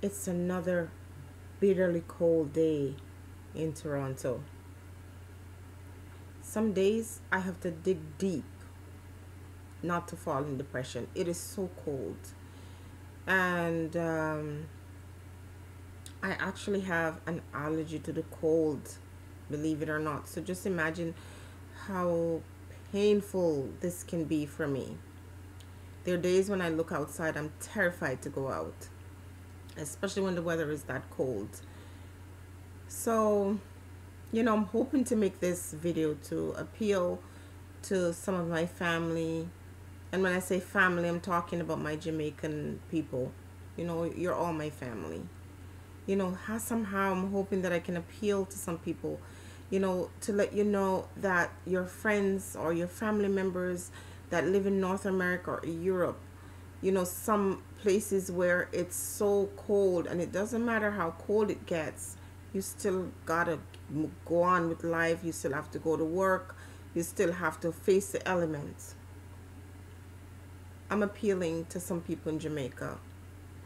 It's another bitterly cold day in Toronto. Some days I have to dig deep not to fall in depression. It is so cold. And I actually have an allergy to the cold, believe it or not. So just imagine how painful this can be for me. There are days when I look outside, I'm terrified to go out, especially when the weather is that cold. So, I'm hoping to make this video to appeal to some of my family. And when I say family, I'm talking about my Jamaican people. You're all my family. How somehow I'm hoping that I can appeal to some people, to let you know that your friends or your family members that live in North America or Europe, some places where it's so cold, and it doesn't matter how cold it gets, you still gotta go on with life. You still have to go to work. You still have to face the elements. I'm appealing to some people in Jamaica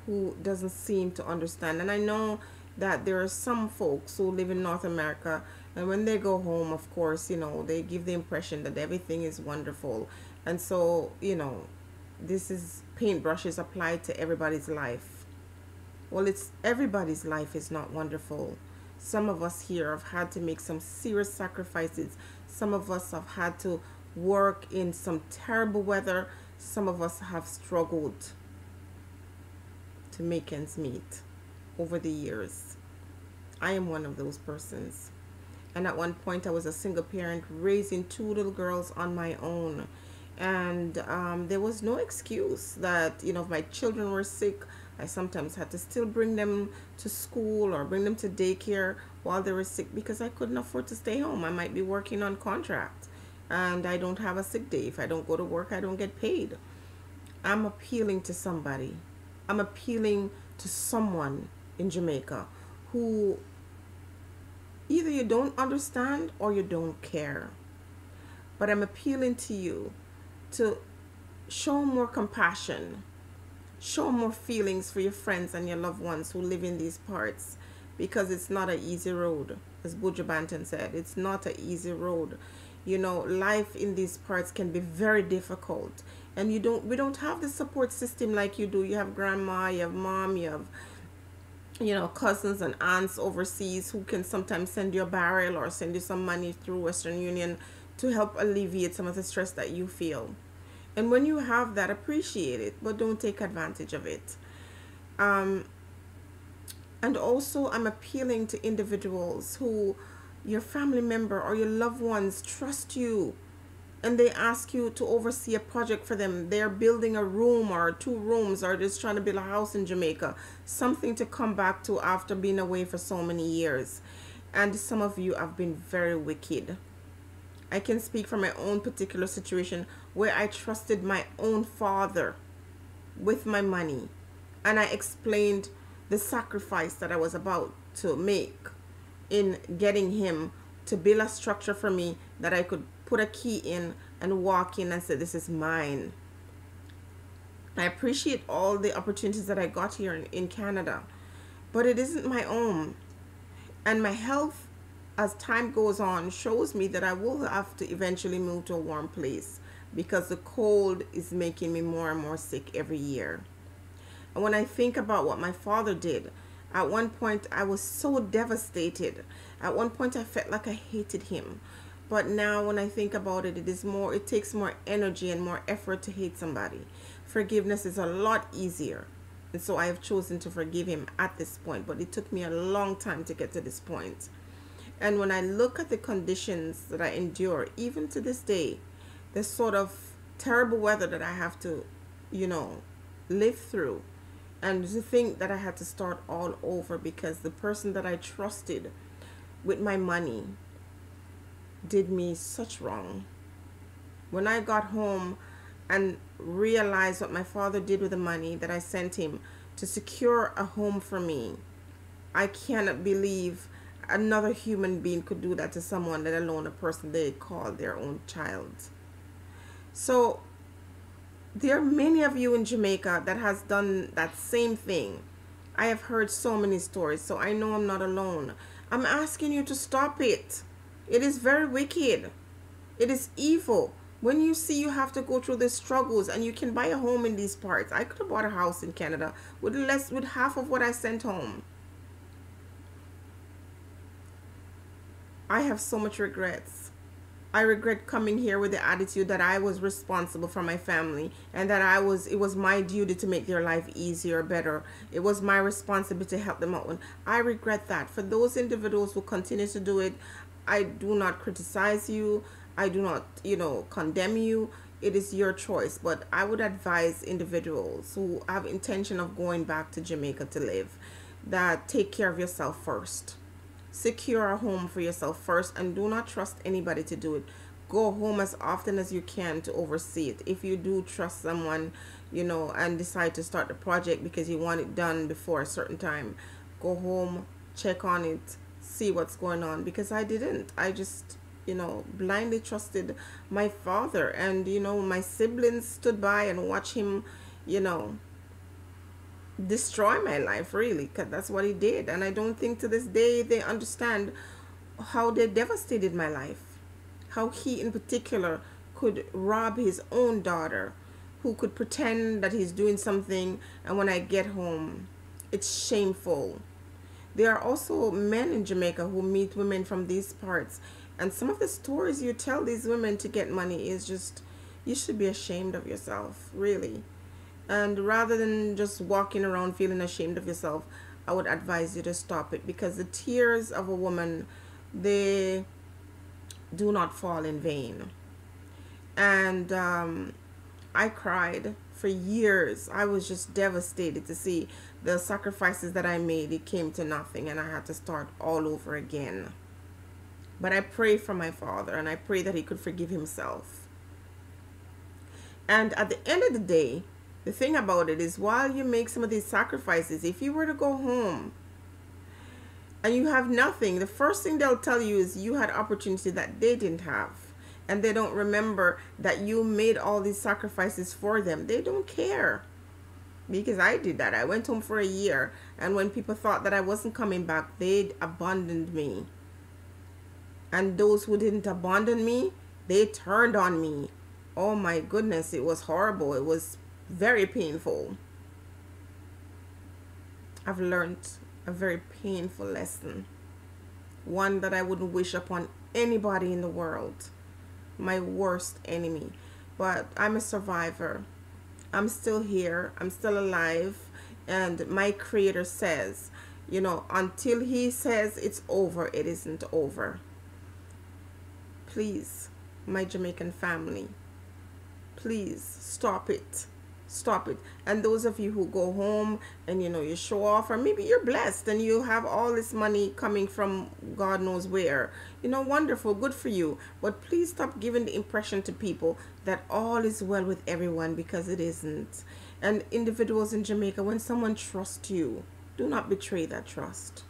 who doesn't seem to understand. And I know that there are some folks who live in North America, and when they go home, of course, they give the impression that everything is wonderful. And so, this is paintbrushes applied to everybody's life. Well, it's everybody's life is not wonderful. Some of us here have had to make some serious sacrifices. Some of us have had to work in some terrible weather. Some of us have struggled to make ends meet over the years. I am one of those persons. And at one point, I was a single parent raising two little girls on my own. And there was no excuse that, if my children were sick, I sometimes had to still bring them to school or bring them to daycare while they were sick because I couldn't afford to stay home. I might be working on contract and I don't have a sick day. If I don't go to work, I don't get paid. I'm appealing to somebody. I'm appealing to someone in Jamaica who either you don't understand or you don't care. But I'm appealing to you to show more compassion, show more feelings for your friends and your loved ones who live in these parts, because it's not an easy road. As Buju Banton said, it's not an easy road. Life in these parts can be very difficult, and we don't have the support system like you do. You have grandma, you have mom, you have cousins and aunts overseas who can sometimes send you a barrel or send you some money through Western Union to help alleviate some of the stress that you feel. And when you have that, appreciate it, but don't take advantage of it. And also, I'm appealing to individuals who your family member or your loved ones trust you and they ask you to oversee a project for them. They're building a room or two rooms or just trying to build a house in Jamaica, something to come back to after being away for so many years. And some of you have been very wicked. I can speak from my own particular situation where I trusted my own father with my money, and I explained the sacrifice that I was about to make in getting him to build a structure for me that I could put a key in and walk in and say, this is mine. I appreciate all the opportunities that I got here in Canada, but it isn't my own. And my health, as time goes on, shows me that I will have to eventually move to a warm place because the cold is making me more and more sick every year. And when I think about what my father did, at one point I was so devastated. At one point I felt like I hated him. But now when I think about it, it takes more energy and more effort to hate somebody. Forgiveness is a lot easier. And so I have chosen to forgive him at this point. But it took me a long time to get to this point. And when I look at the conditions that I endure, even to this day, the sort of terrible weather that I have to, live through, and to think that I had to start all over because the person that I trusted with my money did me such wrong. When I got home and realized what my father did with the money that I sent him to secure a home for me, I cannot believe another human being could do that to someone, let alone a person they call their own child. So there are many of you in Jamaica that has done that same thing. I have heard so many stories, so I know I'm not alone. I'm asking you to stop it. It is very wicked. It is evil. When you see you have to go through the struggles and you can buy a home in these parts. I could have bought a house in Canada with half of what I sent home. I have so much regrets. I regret coming here with the attitude that I was responsible for my family and that it was my duty to make their life easier, better. It was my responsibility to help them out. I regret that. For those individuals who continue to do it, I do not criticize you. I do not, condemn you. It is your choice. But I would advise individuals who have intention of going back to Jamaica to live that take care of yourself first. Secure a home for yourself first and do not trust anybody to do it. Go home as often as you can to oversee it. If you do trust someone, and decide to start the project because you want it done before a certain time, go home, check on it, see what's going on. Because I didn't. I just, blindly trusted my father, and, my siblings stood by and watched him, destroy my life, really, because that's what he did. And I don't think to this day they understand how they devastated my life, how he in particular could rob his own daughter, who could pretend that he's doing something, and when I get home it's shameful. There are also men in Jamaica who meet women from these parts, and some of the stories you tell these women to get money is just, you should be ashamed of yourself, really. And rather than just walking around feeling ashamed of yourself, I would advise you to stop it, because the tears of a woman, they do not fall in vain. And I cried for years. I was just devastated to see the sacrifices that I made. It came to nothing, and I had to start all over again. But I pray for my father, and I pray that he could forgive himself. And at the end of the day, the thing about it is, while you make some of these sacrifices, if you were to go home and you have nothing, the first thing they'll tell you is you had opportunity that they didn't have. And they don't remember that you made all these sacrifices for them. They don't care. Because I did that. I went home for a year, and when people thought that I wasn't coming back, they abandoned me. And those who didn't abandon me, they turned on me. Oh my goodness, it was horrible. It was very painful. I've learned a very painful lesson, one that I wouldn't wish upon anybody in the world, my worst enemy. But I'm a survivor. I'm still here. I'm still alive. And my Creator says, until He says it's over, it isn't over. Please, my Jamaican family, please stop it. Stop it. And those of you who go home and you show off, or maybe you're blessed and you have all this money coming from God knows where, wonderful, good for you. But please stop giving the impression to people that all is well with everyone, because it isn't. And individuals in Jamaica, when someone trusts you, do not betray that trust.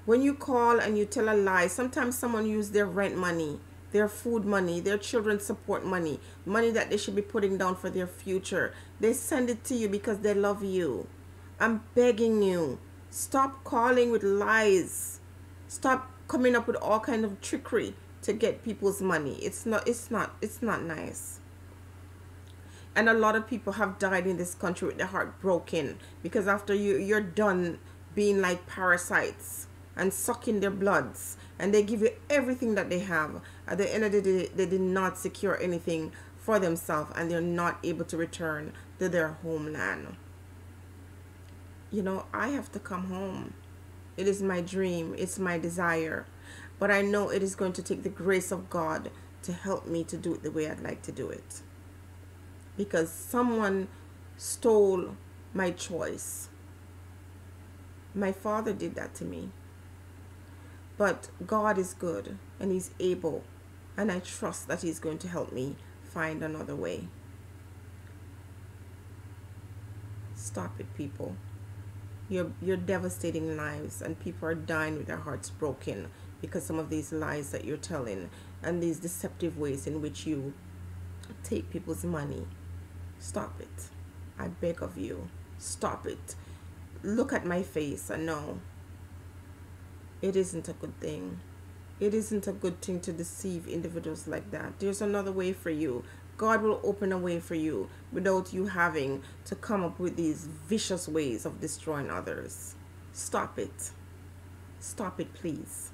When you call and you tell a lie, sometimes someone uses their rent money, their food money, their children's support money, money that they should be putting down for their future. They send it to you because they love you. I'm begging you, stop calling with lies. Stop coming up with all kind of trickery to get people's money. It's not nice. And a lot of people have died in this country with their heart broken, because after you're done being like parasites and sucking their bloods, and they give you everything that they have, at the end of the day, they did not secure anything for themselves, and they're not able to return to their homeland. I have to come home. It is my dream. It's my desire. But I know it is going to take the grace of God to help me to do it the way I'd like to do it. Because someone stole my choice. My father did that to me. But God is good, and He's able, and I trust that He's going to help me find another way. Stop it, people. You're devastating lives, and people are dying with their hearts broken because some of these lies that you're telling and these deceptive ways in which you take people's money. Stop it. I beg of you, stop it. look at my face and know it isn't a good thing. It isn't a good thing to deceive individuals like that. There's another way for you. God will open a way for you without you having to come up with these vicious ways of destroying others. Stop it. Stop it, please.